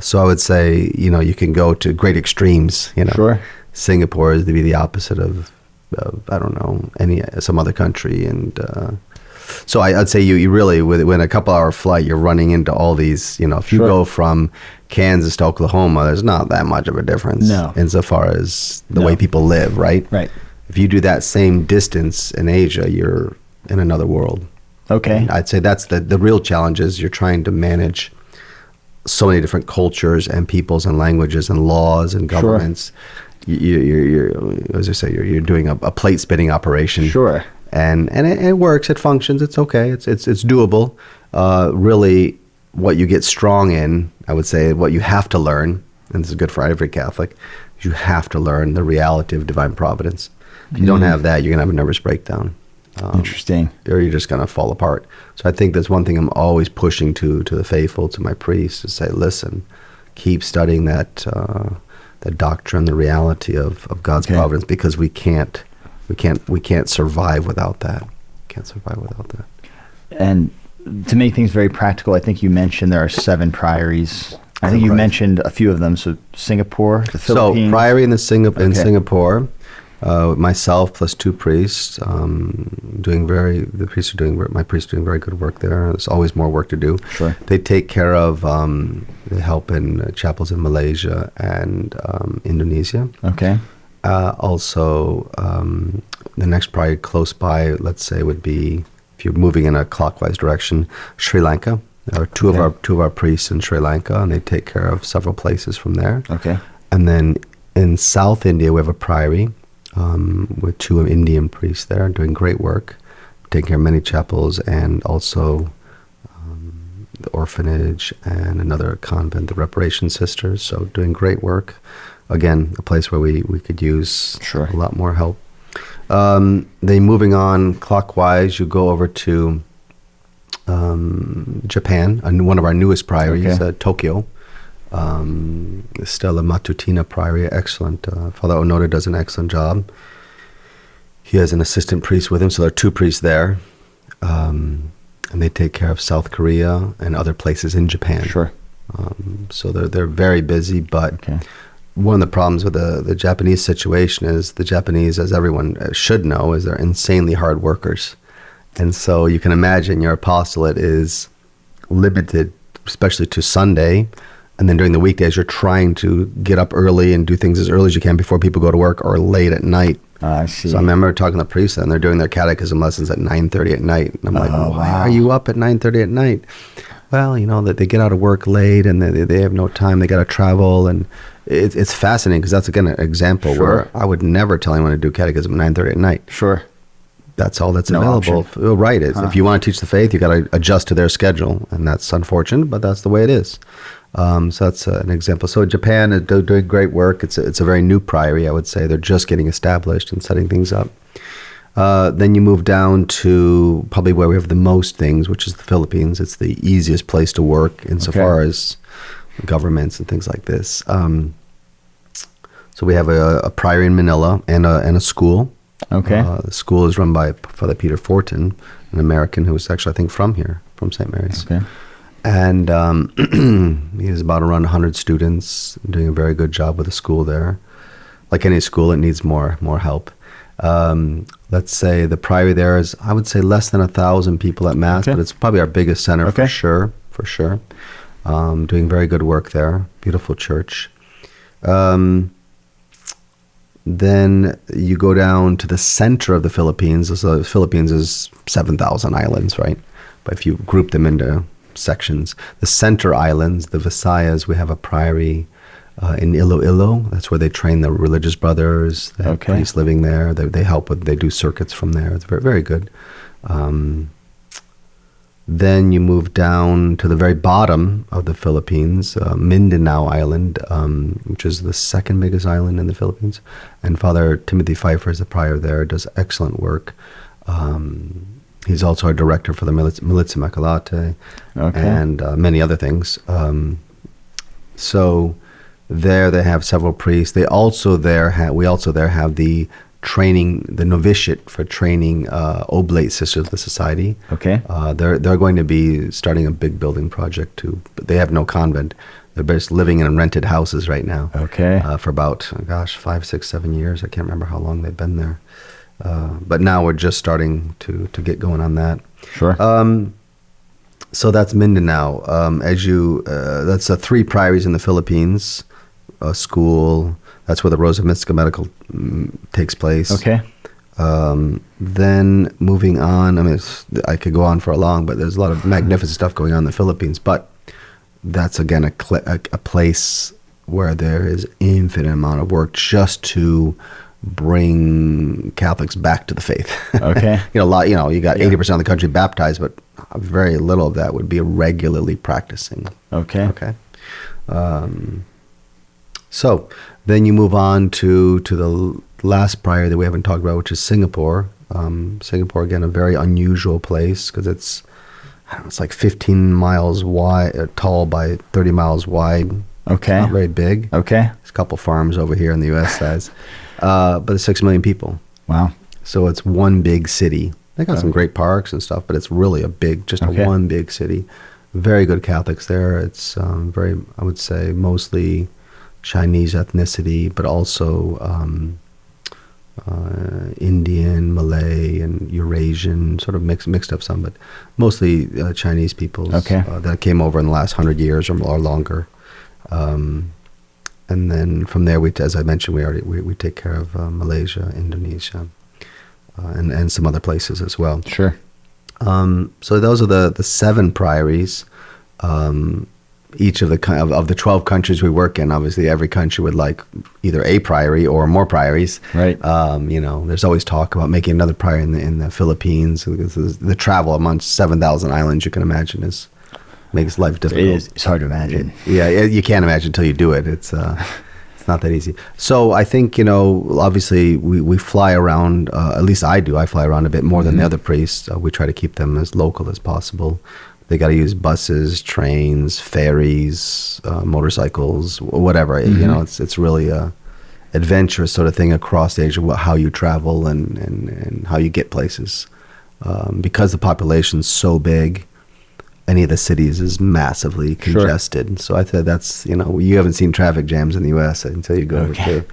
So I would say, you can go to great extremes, Sure. Singapore is to be the opposite of I don't know, some other country. And so I'd say you really, within a couple hour flight, you're running into all these, if you go from Kansas to Oklahoma, there's not that much of a difference insofar as the way people live, right? Right. If you do that same distance in Asia, you're in another world. Okay. And I'd say that's the real challenge is you're trying to manage so many different cultures and peoples and languages and laws and governments. Sure. You're as I say, you're doing a plate spinning operation. Sure. And it works. It functions. It's okay. It's doable. Really, what you get strong in, I would say, what you have to learn, and this is good for every Catholic, you have to learn the reality of divine providence. If you don't have that, you're gonna have a nervous breakdown. Interesting. Or you're just gonna fall apart. So I think that's one thing I'm always pushing to the faithful, to my priests, to say, listen, keep studying that doctrine, the reality of God's providence, because we can't survive without that. Can't survive without that. And to make things very practical, I think you mentioned there are 7 priories. I think you mentioned a few of them. So Singapore, the Philippines. So priory in Singapore, myself plus 2 priests, my priests are doing very good work there. There's always more work to do. Sure. They take care of, they help in chapels in Malaysia and Indonesia. Okay. Also, the next priory close by, let's say, would be, if you're moving in a clockwise direction, Sri Lanka. There are two of our priests in Sri Lanka, and they take care of several places from there. Okay. And then in South India, we have a priory with 2 Indian priests there doing great work, taking care of many chapels, and also the orphanage and another convent, the Reparation Sisters. So doing great work. Again, a place where we could use a lot more help. Then moving on clockwise, you go over to Japan, one of our newest priories, Tokyo. Stella Matutina Priory, excellent. Father Onoda does an excellent job. He has an assistant priest with him, so there are 2 priests there. And they take care of South Korea and other places in Japan. Sure. So they're very busy, but one of the problems with the Japanese situation is the Japanese, as everyone should know, is they're insanely hard workers. And so you can imagine your apostolate is limited, especially to Sunday. And then during the weekdays, you're trying to get up early and do things as early as you can before people go to work, or late at night. I see. So I remember talking to the priests, and they're doing their catechism lessons at 9:30 at night. And I'm like, why are you up at 9:30 at night? Well, that they get out of work late and they have no time. They got to travel. And it's fascinating because that's, again, an example where I would never tell anyone to do catechism at 9:30 at night. Sure. That's all that's available. Right. If you want to teach the faith, you got to adjust to their schedule. And that's unfortunate, but that's the way it is. So that's an example. So Japan is doing great work. It's a very new priory, I would say. They're just getting established and setting things up. Then you move down to probably where we have the most things, which is the Philippines. It's the easiest place to work insofar as governments and things like this. So we have a priory in Manila and a school. Okay. The school is run by Father Peter Fortin, an American who's actually, I think, from here, from St. Mary's. Okay. And he's about around 100 students, doing a very good job with the school there. Like any school, it needs more help. Let's say the priory there is, I would say, less than 1,000 people at Mass, but it's probably our biggest center for sure. Doing very good work there. Beautiful church. Then you go down to the center of the Philippines. So the Philippines is 7,000 islands, right? But if you group them into sections, the center islands, the Visayas, we have a priory in Iloilo. That's where they train the religious brothers. They have priests living there. They help with. They do circuits from there. It's very, very good. Then you move down to the very bottom of the Philippines, Mindanao Island, which is the second biggest island in the Philippines. And Father Timothy Pfeiffer is the prior there, does excellent work. He's also our director for the Militia Immaculata and many other things. So there they have several priests. We also there have the training, the novitiate for training oblate sisters of the society. They're going to be starting a big building project too. But they have no convent. They're just living in rented houses right now. For about 5, 6, 7 years. I can't remember how long they've been there. But now we're just starting to get going on that. So that's Mindanao. That's 3 priories in the Philippines. A school. That's where the Rose of Mystica Medical takes place. Then moving on, I mean, I could go on for a long, but there's a lot of magnificent stuff going on in the Philippines. But that's, again, a place where there is infinite amount of work just to bring Catholics back to the faith. You got 80% of the country baptized, but very little of that would be regularly practicing. So then you move on to the last priory that we haven't talked about, which is Singapore. Singapore, again, a very unusual place because it's like 15 miles tall by 30 miles wide. It's not very big. There's a couple farms over here on the U.S. size. But it's 6 million people. Wow. So it's one big city. They got some great parks and stuff, but it's really one big city. Very good Catholics there. It's I would say, mostly Chinese ethnicity, but also Indian, Malay, and Eurasian, sort of mixed up some, but mostly Chinese peoples that came over in the last 100 years or longer. And then from there, as I mentioned, we take care of Malaysia, Indonesia, and some other places as well. So those are the 7 priories. Each of the 12 countries we work in, obviously every country would like either a priory or more priories. There's always talk about making another priory in the Philippines. The travel amongst 7,000 islands, you can imagine, makes life difficult. It's hard to imagine. You can't imagine until you do it. It's not that easy. So I think, obviously we fly around, at least I do. I fly around a bit more than the other priests. We try to keep them as local as possible. They got to use buses, trains, ferries, motorcycles, whatever. It's really a adventurous sort of thing across Asia, how you travel and how you get places. Because the population's so big, any of the cities is massively congested. So I think that's, you haven't seen traffic jams in the U.S. until you go over to.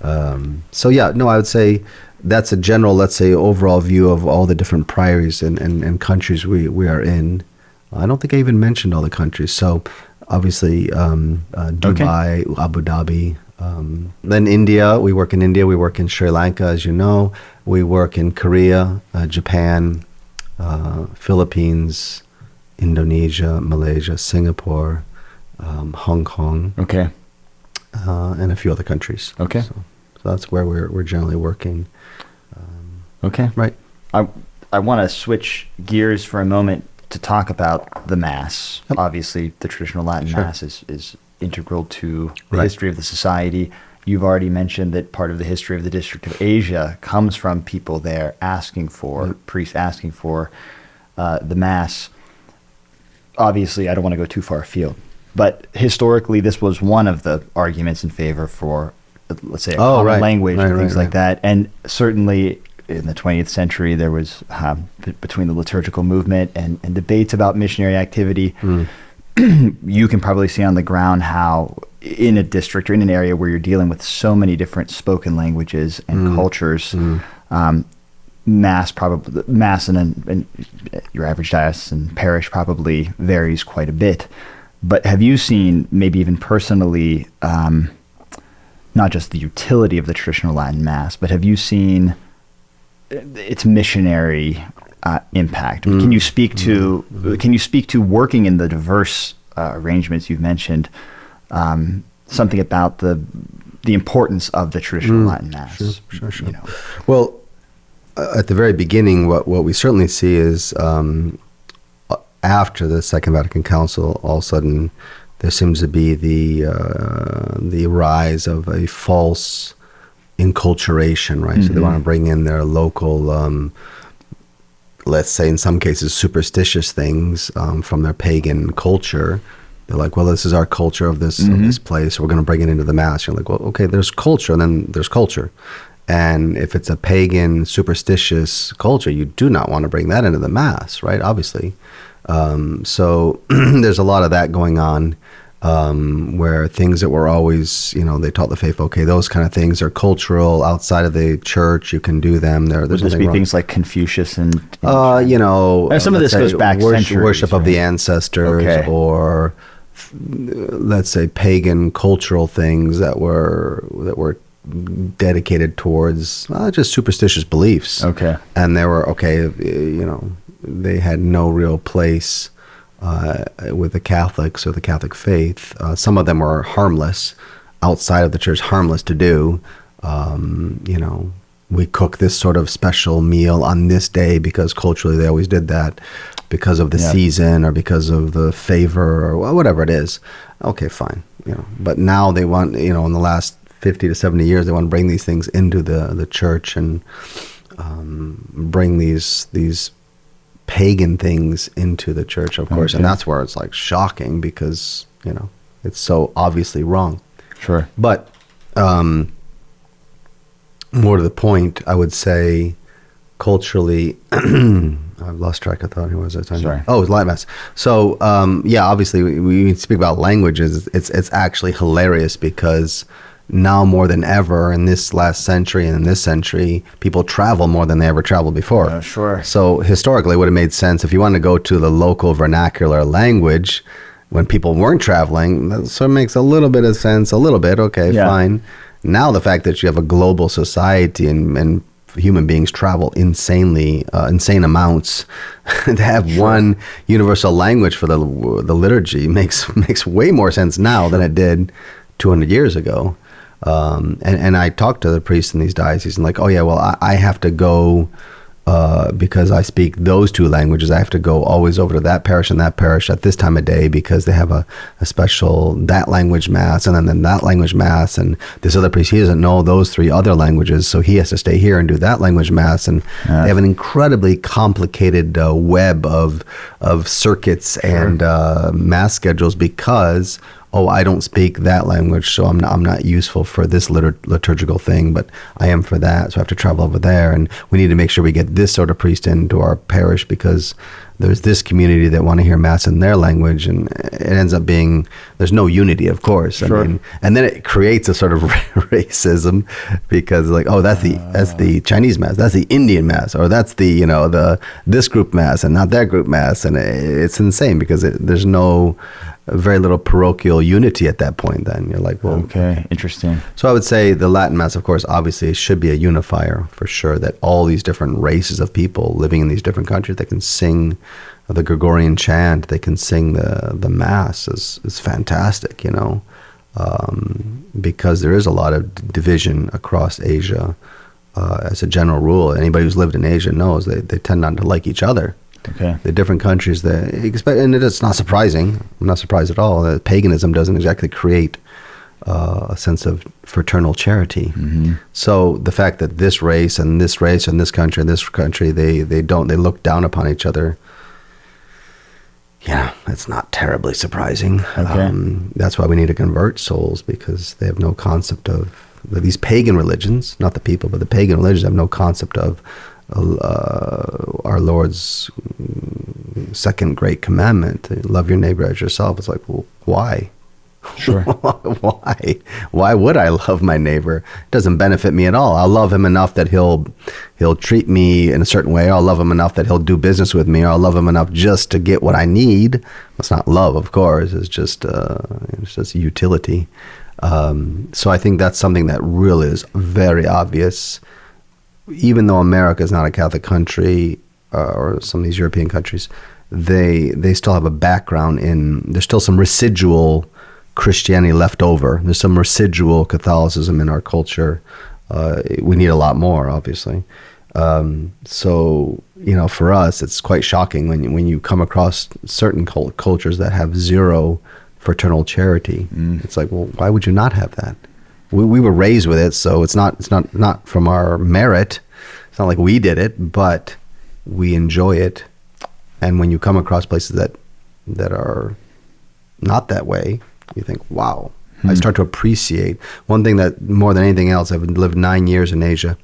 I would say that's a general, let's say, overall view of all the different priories and countries we are in. I don't think I even mentioned all the countries. So obviously Dubai, Abu Dhabi, then India. We work in India. We work in Sri Lanka, as you know. We work in Korea, Japan, Philippines, Indonesia, Malaysia, Singapore, Hong Kong, and a few other countries. So that's where we're generally working. Right. I want to switch gears for a moment to talk about the Mass. Obviously, the traditional Latin Mass is integral to the history of the society. You've already mentioned that part of the history of the District of Asia comes from people there priests asking for the Mass. Obviously, I don't want to go too far afield, but historically, this was one of the arguments in favor for, let's say, a common language and things like that. And certainly in the 20th century, there was between the liturgical movement and debates about missionary activity. You can probably see on the ground how in a district or in an area where you're dealing with so many different spoken languages and cultures, Mass and your average diocesan parish probably varies quite a bit. But have you seen, maybe even personally, not just the utility of the traditional Latin Mass, but have you seen its missionary impact? Can you speak to working in the diverse arrangements you've mentioned? something about the importance of the traditional Latin Mass. Sure. You know. Well, at the very beginning, what we certainly see is after the Second Vatican Council, all of a sudden there seems to be the rise of a false enculturation, right? So they want to bring in their local, let's say in some cases, superstitious things from their pagan culture. They're like, well, this is our culture of this place. We're going to bring it into the Mass. You're like, well, okay, there's culture, and then there's culture. And if it's a pagan, superstitious culture, you do not want to bring that into the Mass, right? Obviously. So there's a lot of that going on, where things that were always, they taught the faith, okay, those kind of things are cultural outside of the church. You can do them. There's Would this be things like Confucius and some of this goes back centuries, worship of right? the ancestors, or let's say pagan cultural things that were dedicated towards just superstitious beliefs. Okay. And they were they had no real place with the Catholics or the Catholic faith. Some of them were harmless, outside of the church, harmless to do. We cook this sort of special meal on this day because culturally they always did that, because of the season or because of the favor or whatever it is. Okay, fine. But now they want, in the last 50 to 70 years, they want to bring these things into the church and bring these pagan things into the church, of course. And that's where it's like shocking because, it's so obviously wrong. Sure. But more to the point, I would say culturally, I've lost track of thought. Who was I talking Sorry. about? Oh, it's Latin Mass. So, obviously we speak about languages. It's actually hilarious because now more than ever in this last century and in this century, people travel more than they ever traveled before. Sure. So historically, it would have made sense if you want to go to the local vernacular language when people weren't traveling. That sort of makes a little bit of sense. A little bit, okay, fine. Now the fact that you have a global society and human beings travel insane amounts to have one universal language for the liturgy makes way more sense now than it did 200 years ago. And I talked to the priests in these dioceses and like, oh yeah, well I have to go because I speak those two languages. I have to go always over to that parish and that parish at this time of day because they have a special that language mass and then that language mass, and this other priest, he doesn't know those three other languages, so he has to stay here and do that language mass. And they have an incredibly complicated web of circuits and mass schedules because I don't speak that language, so I'm not useful for this liturgical thing, but I am for that, so I have to travel over there. And we need to make sure we get this sort of priest into our parish because there's this community that want to hear Mass in their language, and it ends up being, there's no unity, of course. Sure. I mean, and then it creates a sort of racism because like, that's the Chinese Mass, that's the Indian Mass, or that's the, this group Mass and not that group Mass. And it's insane because there's very little parochial unity at that point. Then you're like, well, okay, interesting. So I would say the Latin Mass, of course, obviously should be a unifier for sure, that all these different races of people living in these different countries, they can sing the Gregorian chant, they can sing the Mass is fantastic, because there is a lot of division across Asia. As a general rule, anybody who's lived in Asia knows they tend not to like each other. Okay. The different countries that expect, and it's not surprising. I'm not surprised at all that paganism doesn't exactly create a sense of fraternal charity. Mm-hmm. So the fact that this race and this race and this country, they look down upon each other. Yeah, it's not terribly surprising. Okay. That's why we need to convert souls, because they have no concept of these pagan religions, not the people, but the pagan religions have no concept of our Lord's second great commandment, love your neighbor as yourself. It's like, well, why? Sure. Why would I love my neighbor? It doesn't benefit me at all. I'll love him enough that he'll treat me in a certain way. I'll love him enough that he'll do business with me. Or I'll love him enough just to get what I need. It's not love, of course. It's just utility. So I think that's something that really is very obvious. Even though America is not a Catholic country, or some of these European countries, they still have a background in, there's still some residual Christianity left over. There's some residual Catholicism in our culture. We need a lot more, obviously. So, for us, it's quite shocking when you come across certain cultures that have zero fraternal charity. It's like, well, why would you not have that? We were raised with it, so it's not from our merit. It's not like we did it, but we enjoy it. And when you come across places that are not that way, you think, wow. I start to appreciate. One thing that more than anything else, I've lived 9 years in Asia,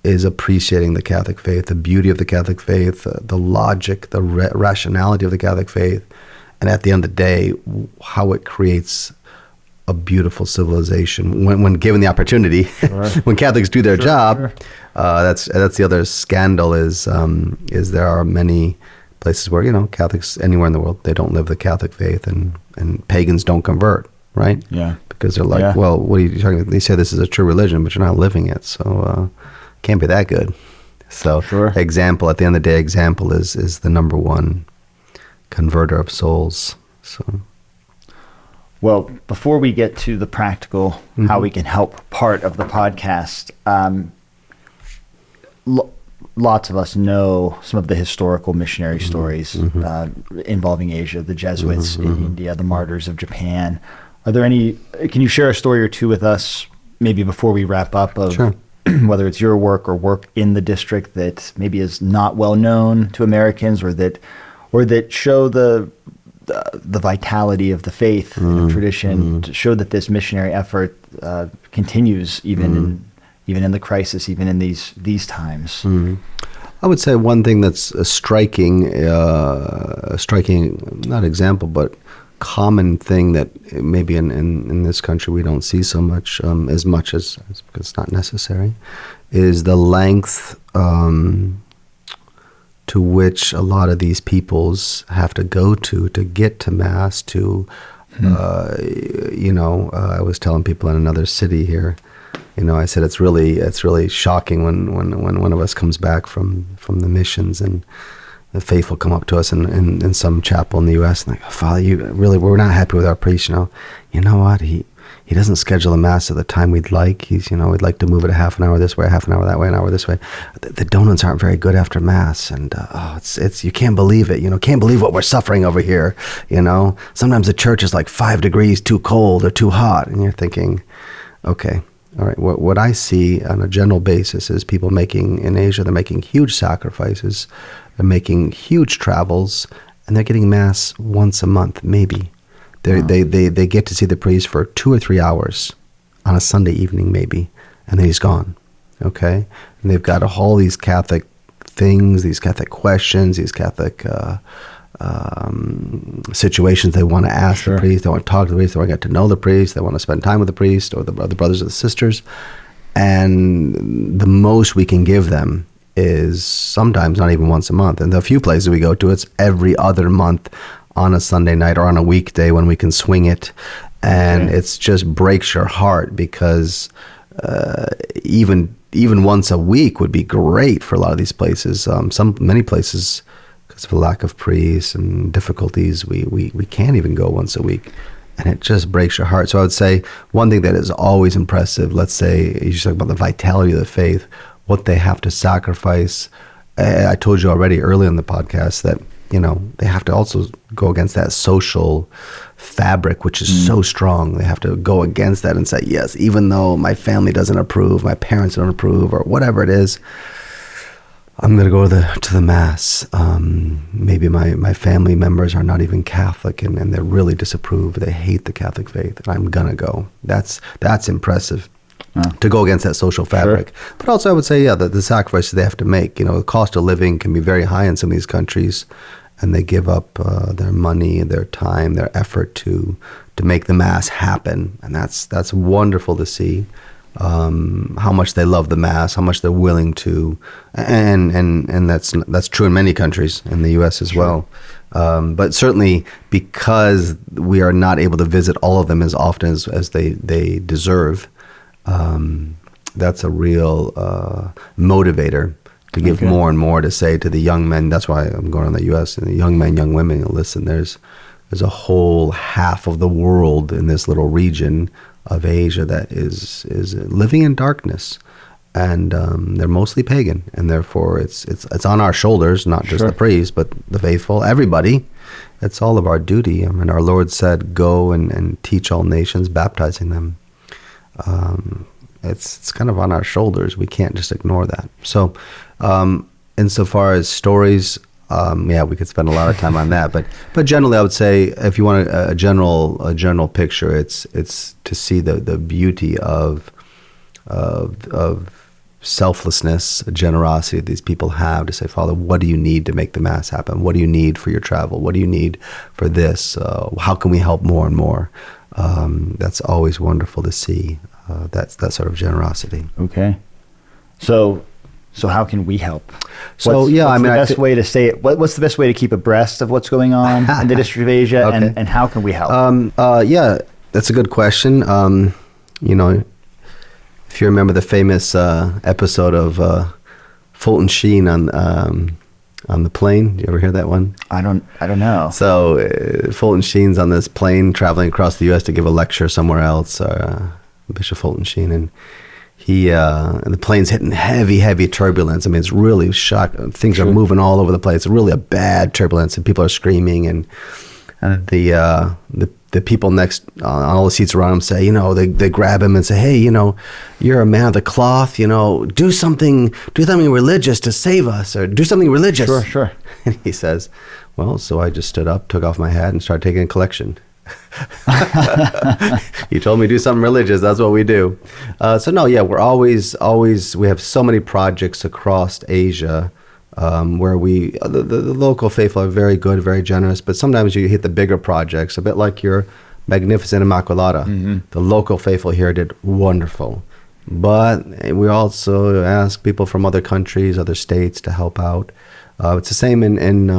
is appreciating the Catholic faith, the beauty of the Catholic faith, the logic, the rationality of the Catholic faith, and at the end of the day, how it creates a beautiful civilization when given the opportunity. Sure. When Catholics do their job, that's the other scandal is there are many places where Catholics anywhere in the world, they don't live the Catholic faith, and pagans don't convert, right? Yeah, because they're like, well, what are you talking about? They say this is a true religion, but you're not living it, so can't be that good. So example, at the end of the day, example is the number one converter of souls. So. Well, before we get to the practical, how we can help part of the podcast, lots of us know some of the historical missionary stories involving Asia, the Jesuits in India, the martyrs of Japan. Are there any, can you share a story or two with us, maybe before we wrap up, of whether it's your work or work in the district that maybe is not well known to Americans, or that show the vitality of the faith and the tradition, to show that this missionary effort continues even in the crisis, even in these times? I would say one thing that's a striking, not example, but common thing that maybe in this country we don't see so much, as much as because it's not necessary, is the length to which a lot of these peoples have to go to get to Mass. I was telling people in another city here, I said it's really shocking when one of us comes back from the missions, and the faithful come up to us in some chapel in the U.S. and like, Father, we're not happy with our priest. You know what? He doesn't schedule the Mass at the time we'd like. We'd like to move it a half an hour this way, a half an hour that way, an hour this way. The donuts aren't very good after Mass, and it's you can't believe it. Can't believe what we're suffering over here. Sometimes the church is like 5 degrees too cold or too hot, and you're thinking, okay. All right. What I see on a general basis is people in Asia, they're making huge sacrifices, they're making huge travels, and they're getting Mass once a month, maybe. They get to see the priest for 2 or 3 hours on a Sunday evening, maybe, and then he's gone. Okay, and they've got all these Catholic things, these Catholic questions, these Catholic situations they want to ask the priest. They want to talk to the priest. They want to get to know the priest. They want to spend time with the priest or the brothers or the sisters. And the most we can give them is sometimes not even once a month. And the few places we go to, it's every other month on a Sunday night or on a weekday when we can swing it. And it's just breaks your heart because even once a week would be great for a lot of these places. Many places, because of a lack of priests and difficulties, we can't even go once a week, and it just breaks your heart. So I would say one thing that is always impressive, let's say you talk about the vitality of the faith, what they have to sacrifice. I told you already early in the podcast that they have to also go against that social fabric, which is so strong. They have to go against that and say, yes, even though my family doesn't approve, my parents don't approve, or whatever it is, I'm going to go to the Mass. Maybe my family members are not even Catholic, and they're really disapproved. They hate the Catholic faith, and I'm going to go. That's impressive to go against that social fabric. Sure. But also I would say, the sacrifices they have to make. The cost of living can be very high in some of these countries, and they give up their money, their time, their effort to make the Mass happen. And that's wonderful to see. How much they love the Mass, how much they're willing to, and that's true in many countries, in the U.S. as well. But certainly because we are not able to visit all of them as often as they deserve, that's a real motivator to give more and more, to say to the young men. That's why I'm going on the U.S. and the young men, young women. Listen, there's there's a whole half of the world in this little region of Asia that is living in darkness, and they're mostly pagan, and therefore it's on our shoulders, not just the priests, but the faithful, everybody. It's all of our duty. I mean, our Lord said, "Go and teach all nations, baptizing them." It's kind of on our shoulders. We can't just ignore that. So, insofar as stories, we could spend a lot of time on that. But generally, I would say, if you want a general picture, it's to see the beauty of selflessness, generosity these people have to say, "Father, what do you need to make the Mass happen? What do you need for your travel? What do you need for this? How can we help more and more?" That's always wonderful to see. That sort of generosity. Okay. So how can we help? So what's the best way to say it? What's the best way to keep abreast of what's going on in the District of Asia, okay. and how can we help? That's a good question. If you remember the famous episode of Fulton Sheen on the plane, you ever hear that one? I don't know. So Fulton Sheen's on this plane traveling across the U.S. to give a lecture somewhere else. Bishop Fulton Sheen, and and the plane's hitting heavy turbulence. I mean, it's really shock. Things are moving all over the place. It's really a bad turbulence, and people are screaming, and the people next on all the seats around him say, they grab him and say, "Hey, you're a man of the cloth. Do something religious to save us, or do something religious." Sure. And he says, "Well, so I just stood up, took off my hat, and started taking a collection." He told me to do something religious. That's what we do. We're always we have so many projects across Asia where the local faithful are very good, very generous, but sometimes you hit the bigger projects, a bit like your Magnificent Immaculata. Mm-hmm. The local faithful here did wonderful, but we also ask people from other countries, other states to help out. It's the same in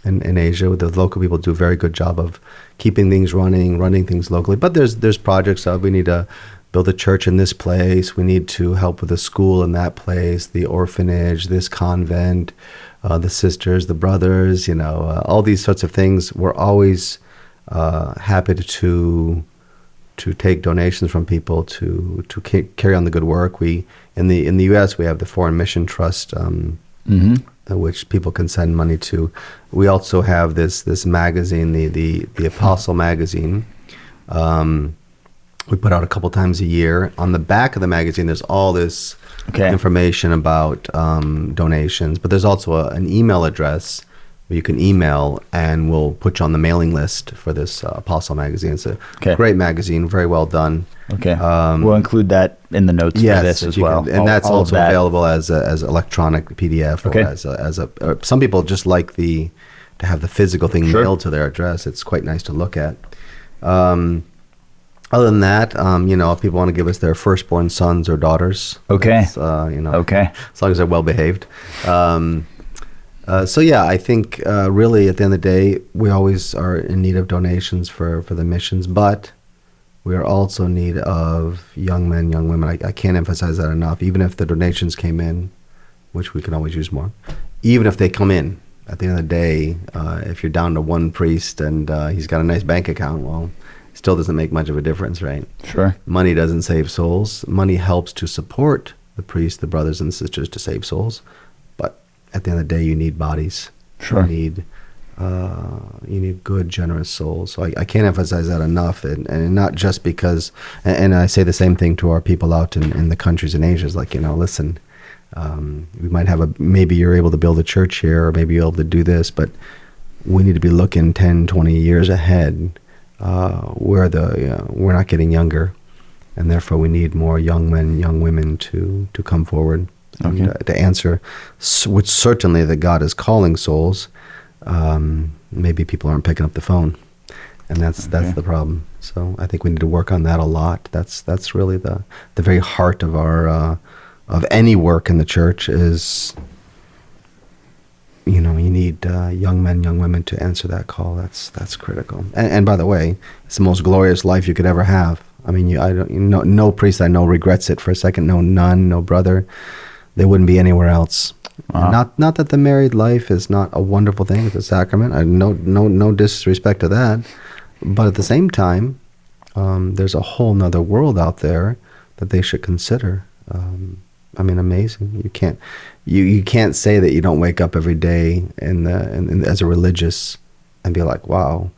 Asia. The local people do a very good job of keeping things running things locally. But there's projects of, we need to build a church in this place. We need to help with a school in that place, the orphanage, this convent, the sisters, the brothers, all these sorts of things. We're always happy to take donations from people to carry on the good work. We in the U.S. we have the Foreign Mission Trust, which people can send money to. We also have this magazine, the Apostle magazine. We put out a couple times a year. On the back of the magazine, there's all this information about donations, but there's also an email address where you can email, and we'll put you on the mailing list for this Apostle magazine. It's a great magazine, very well done. Okay, we'll include that in the notes for this as well. And that's also available as electronic PDF, or or some people just like to have the physical thing mailed to their address. It's quite nice to look at. Other than that, if people want to give us their firstborn sons or daughters, as long as they're well behaved. I think really at the end of the day, we always are in need of donations for the missions, but we are also in need of young men, young women. I can't emphasize that enough. Even if the donations came in, which we can always use more, even if they come in, at the end of the day, if you're down to one priest and he's got a nice bank account, well, it still doesn't make much of a difference, right? Sure. Money doesn't save souls. Money helps to support the priests, the brothers and sisters, to save souls. But at the end of the day, you need bodies. Sure. You need good, generous souls. So I can't emphasize that enough, and not just because. And I say the same thing to our people out in the countries in Asia. It's like, listen, we might have maybe you're able to build a church here, or maybe you're able to do this, but we need to be looking 10, 20 years ahead. We're not getting younger, and therefore we need more young men, young women to come forward and to answer, which certainly that God is calling souls. Maybe people aren't picking up the phone, and that's the problem. So I think we need to work on that a lot. That's really the very heart of our of any work in the church is. You need young men, young women to answer that call. That's critical. And by the way, it's the most glorious life you could ever have. I mean, no priest I know regrets it for a second. No nun, no brother. They wouldn't be anywhere else. Not that the married life is not a wonderful thing; it's a sacrament. No disrespect to that, but at the same time, there's a whole nother world out there that they should consider. Amazing. You can't say that you don't wake up every day as a religious and be like, wow,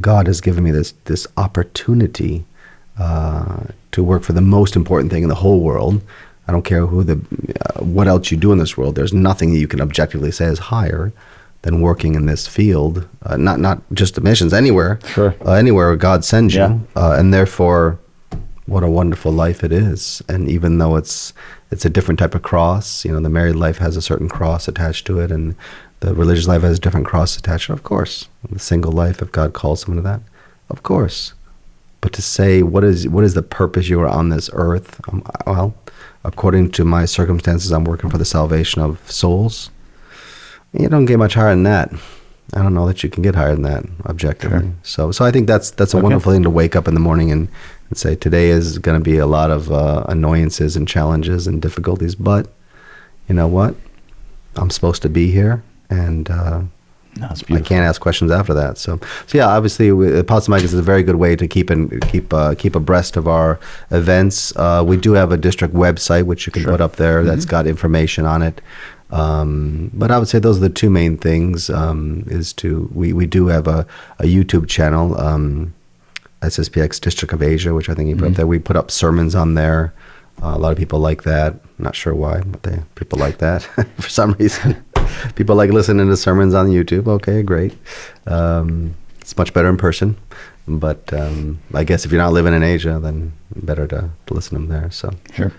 God has given me this opportunity to work for the most important thing in the whole world. I don't care what else you do in this world. There's nothing that you can objectively say is higher than working in this field. Not just the missions, anywhere. Sure. Anywhere God sends you. Yeah. And therefore, what a wonderful life it is. And even though it's a different type of cross, the married life has a certain cross attached to it, and the religious life has a different cross attached to it, of course. The single life, if God calls someone to that, of course. But to say, what is the purpose you are on this earth? Well, according to my circumstances, I'm working for the salvation of souls. You don't get much higher than that. I don't know that you can get higher than that objectively. Sure. So I think that's a wonderful thing to wake up in the morning and say, today is going to be a lot of annoyances and challenges and difficulties, but you know what? I'm supposed to be here, and I can't ask questions after that. So yeah, obviously, Apostolomachus is a very good way to keep abreast of our events. We do have a district website which you can put up there that's got information on it. But I would say those are the two main things. We do have a YouTube channel, SSPX District of Asia, which I think you put up there. We put up sermons on there. A lot of people like that. Not sure why, but people like that for some reason. People like listening to sermons on YouTube. Okay, great. It's much better in person. But I guess if you're not living in Asia, then better to listen to them there. So sure.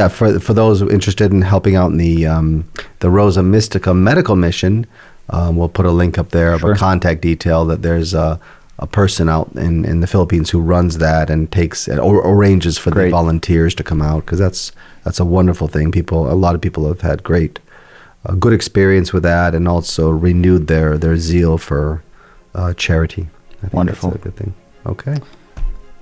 For those interested in helping out in the Rosa Mystica medical mission, we'll put a link up there of a contact detail that there's a person out in the Philippines who runs that and takes or arranges for the volunteers to come out, because that's a wonderful thing. A lot of people have had good experience with that, and also renewed their zeal for charity. I think wonderful. That's a good thing. Okay.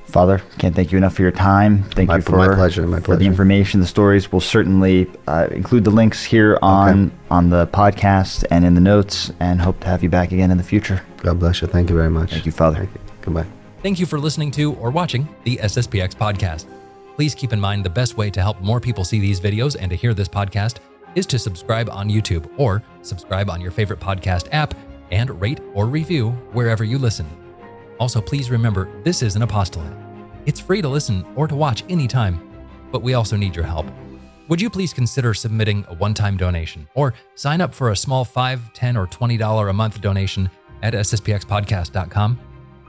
Father, can't thank you enough for your time. Thank you for my pleasure. For the information, the stories. We'll certainly include the links here on the podcast and in the notes, and hope to have you back again in the future. God bless you. Thank you very much. Thank you, Father. Thank you. Goodbye. Thank you for listening to or watching the SSPX podcast. Please keep in mind the best way to help more people see these videos and to hear this podcast is to subscribe on YouTube or subscribe on your favorite podcast app and rate or review wherever you listen. Also, please remember, this is an apostolate. It's free to listen or to watch anytime, but we also need your help. Would you please consider submitting a one-time donation or sign up for a small $5, $10, or $20 a month donation at sspxpodcast.com?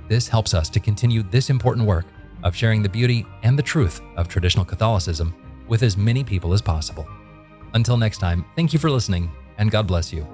This helps us to continue this important work of sharing the beauty and the truth of traditional Catholicism with as many people as possible. Until next time, thank you for listening, and God bless you.